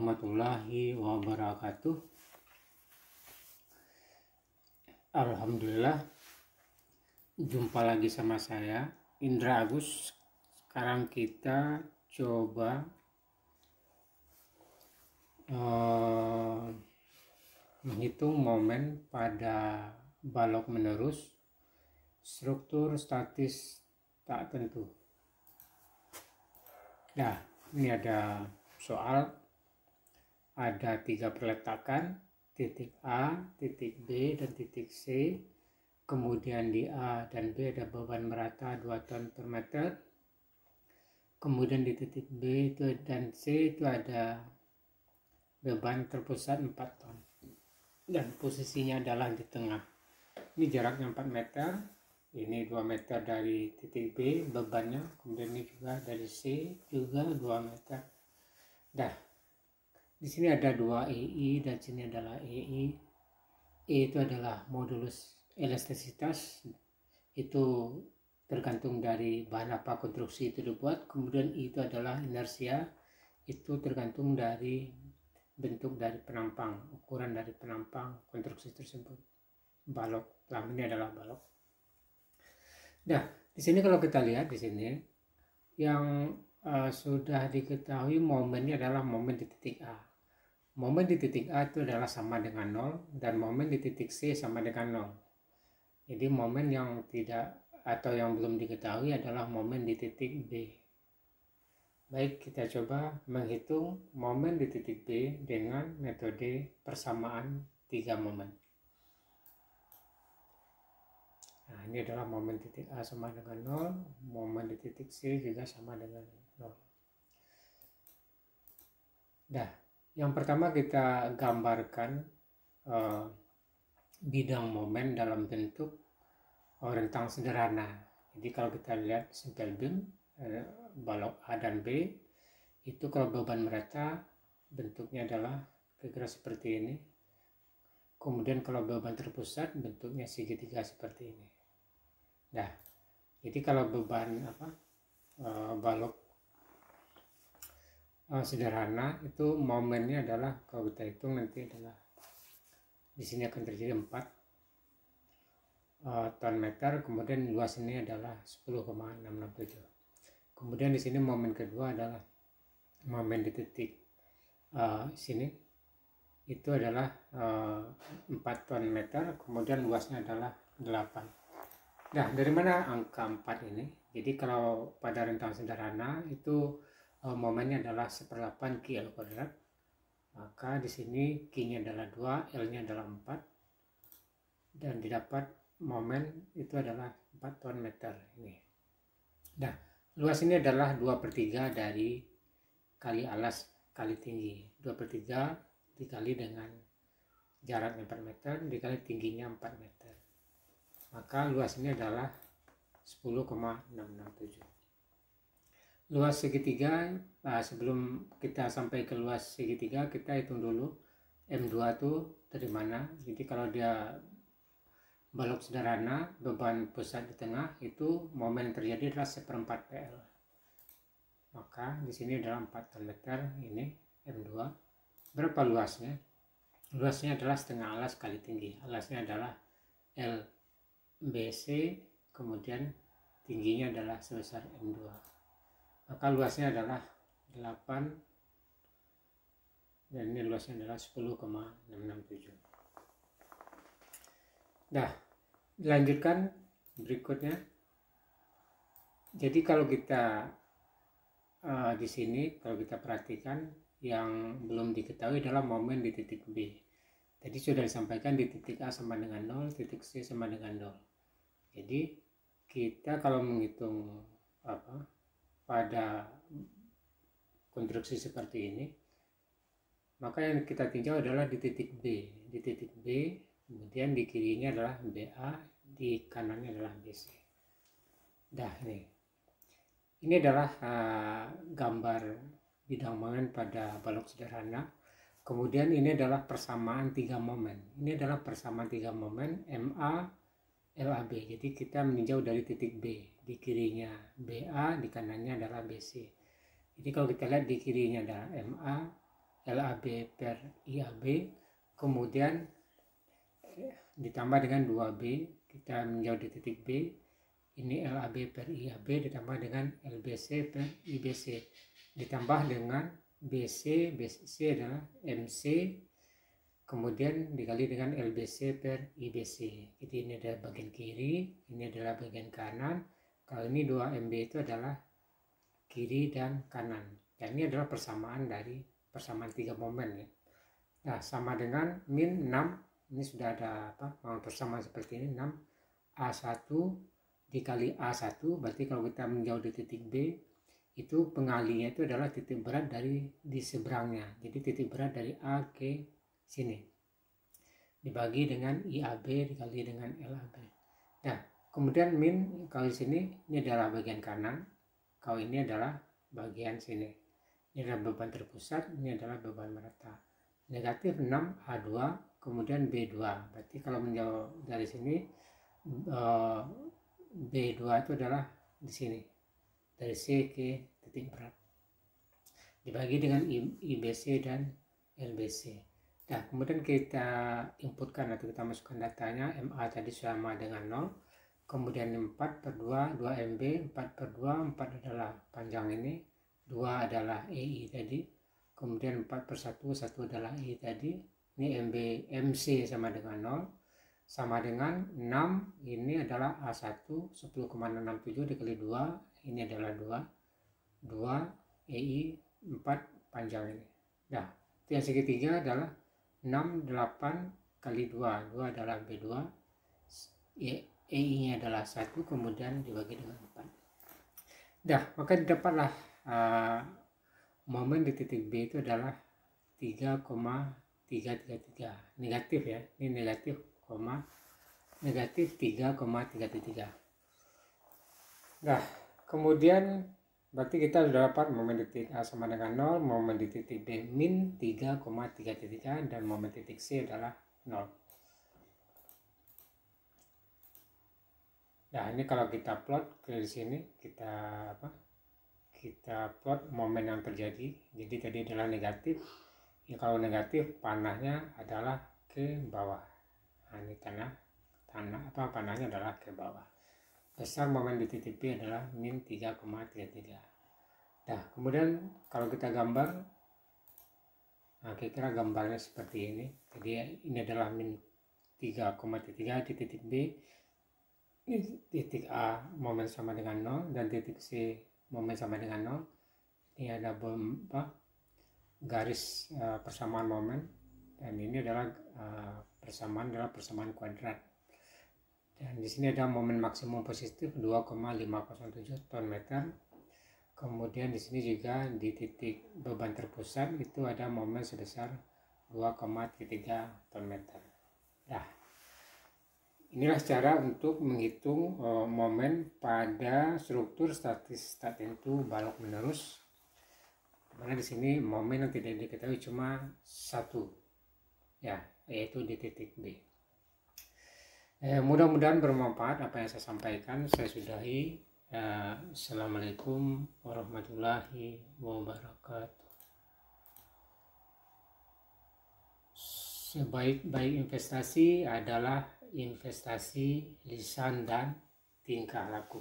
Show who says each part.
Speaker 1: warahmatullahi wabarakatuh. Alhamdulillah, jumpa lagi sama saya Indra Agus. Sekarang kita coba menghitung momen pada balok menerus struktur statis tak tentu. Nah, ini ada soal, ada 3 peletakan, titik A, titik B, dan titik C. Kemudian di A dan B ada beban merata 2 ton per meter. Kemudian di titik B itu dan C itu ada beban terpusat 4 ton. Dan posisinya adalah di tengah. Ini jaraknya 4 meter. Ini 2 meter dari titik B bebannya. Kemudian ini juga dari C juga 2 meter. Dah. Di sini ada 2 EI dan sini adalah EI. E itu adalah modulus elastisitas, itu tergantung dari bahan apa konstruksi itu dibuat. Kemudian I itu adalah inersia, itu tergantung dari bentuk dari penampang, ukuran dari penampang konstruksi tersebut. Balok, ini adalah balok. Nah, di sini kalau kita lihat di sini yang sudah diketahui momennya adalah momen di titik A. Momen di titik A itu adalah sama dengan 0 dan momen di titik C sama dengan 0. Jadi momen yang tidak atau yang belum diketahui adalah momen di titik B. Baik, kita coba menghitung momen di titik B dengan metode persamaan 3 momen. Nah, ini adalah momen titik A sama dengan 0, momen di titik C juga sama dengan 0. Nah, yang pertama kita gambarkan bidang momen dalam bentuk rentang sederhana. Jadi kalau kita lihat simpel beam, balok A dan B, itu kalau beban merata bentuknya adalah kira-kira seperti ini. Kemudian kalau beban terpusat bentuknya segitiga seperti ini. Nah, jadi kalau beban balok sederhana itu momennya adalah kalau kita hitung nanti adalah di sini akan terjadi 4 ton meter, kemudian luas ini adalah 10,667. Kemudian di sini momen kedua adalah momen di titik sini itu adalah 4 ton meter, kemudian luasnya adalah 8. Nah, dari mana angka 4 ini? Jadi kalau pada rentang sederhana itu momennya adalah 1/8 Q L². Maka di sini Q-nya adalah 2, L-nya adalah 4. Dan didapat momen itu adalah 4 ton meter ini. Nah, luas ini adalah 2/3 dari kali alas kali tinggi. 2/3 dikali dengan jaraknya 4 meter dikali tingginya 4 meter. Maka luas ini adalah 10,667. Luas segitiga, sebelum kita sampai ke luas segitiga kita hitung dulu M2 itu dari mana. Jadi kalau dia balok sederhana, beban pusat di tengah, itu momen yang terjadi adalah 1/4 PL. Maka di sini adalah 4 ton meter, ini M2. Berapa luasnya? Luasnya adalah setengah alas kali tinggi. Alasnya adalah LBC, kemudian tingginya adalah sebesar M2. Maka luasnya adalah 8 dan ini luasnya adalah 10,667. Nah, dilanjutkan berikutnya. Jadi kalau kita di sini kalau kita perhatikan yang belum diketahui adalah momen di titik B. Tadi sudah disampaikan di titik A sama dengan 0, titik C sama dengan 0. Jadi kita kalau menghitung pada konstruksi seperti ini, maka yang kita tinjau adalah di titik B. Di titik B, kemudian di kirinya adalah BA, di kanannya adalah BC. Dah, ini adalah gambar bidang momen pada balok sederhana. Kemudian ini adalah persamaan 3 momen. Ini adalah persamaan 3 momen MA LAB. Jadi kita meninjau dari titik B. Di kirinya BA, di kanannya adalah BC. Jadi kalau kita lihat di kirinya adalah MA, LAB per IAB, kemudian ditambah dengan 2B, kita meninjau di titik B, ini LAB per IAB ditambah dengan LBC per IBC, ditambah dengan BC adalah MC, kemudian dikali dengan LBC per IBC. Jadi ini adalah bagian kiri, ini adalah bagian kanan. Kalau ini 2MB itu adalah kiri dan kanan. Dan ini adalah persamaan dari persamaan 3 momen ya. Nah, sama dengan min 6, ini sudah ada persamaan seperti ini, 6 A1 dikali A1, berarti kalau kita menjauh di titik B, itu pengalinya itu adalah titik berat dari di seberangnya. Jadi titik berat dari A ke sini dibagi dengan IAB dikali dengan LAB. Nah, kemudian min kalau di sini ini adalah bagian kanan, kalau ini adalah bagian sini. Ini adalah beban terpusat, ini adalah beban merata. Negatif 6 A2 kemudian B2. Berarti kalau menjauh dari sini B2 itu adalah di sini, dari C ke titik berat, dibagi dengan IBC dan LBC. Nah, kemudian kita inputkan atau kita masukkan datanya. MA tadi sama dengan 0, kemudian 4 per 2, 2MB, 4 per 2, 4 adalah panjang ini, 2 adalah EI tadi, kemudian 4 per 1, 1 adalah EI tadi, ini MC sama dengan 0, sama dengan 6, ini adalah A1, 10,67 dikali 2, ini adalah 2 EI, 4 panjang ini. Nah, yang segitiga adalah 6, 8 kali 2, 2 adalah B2, EI nya adalah 1, kemudian dibagi dengan 4. Nah, maka didapatlah momen di titik B itu adalah 3,333, negatif ya, ini negatif 3,333. Nah, kemudian berarti kita sudah dapat momen di titik A sama dengan 0, momen di titik B min 3,333, dan momen titik C adalah 0. Nah, ini kalau kita plot ke sini, kita plot momen yang terjadi. Jadi tadi adalah negatif. Ya, kalau negatif panahnya adalah ke bawah. Nah, ini panahnya adalah ke bawah. Besar momen di titik B adalah min 3,33. Nah, kemudian kalau kita gambar, nah kira-kira gambarnya seperti ini. Jadi ini adalah min 3,33 di titik B, ini titik A momen sama dengan 0, dan titik C momen sama dengan 0. Ini ada garis persamaan momen, dan ini adalah persamaan kuadrat. Dan di sini ada momen maksimum positif 2,507 ton meter. Kemudian di sini juga di titik beban terpusat itu ada momen sebesar 2,3 ton meter. Nah, inilah cara untuk menghitung momen pada struktur statis tak tentu balok menerus. Karena di sini momen yang tidak diketahui cuma satu, ya, yaitu di titik B. Mudah-mudahan bermanfaat apa yang saya sampaikan. Saya sudahi. Assalamualaikum warahmatullahi wabarakatuh. Sebaik-baik investasi adalah investasi lisan dan tingkah laku.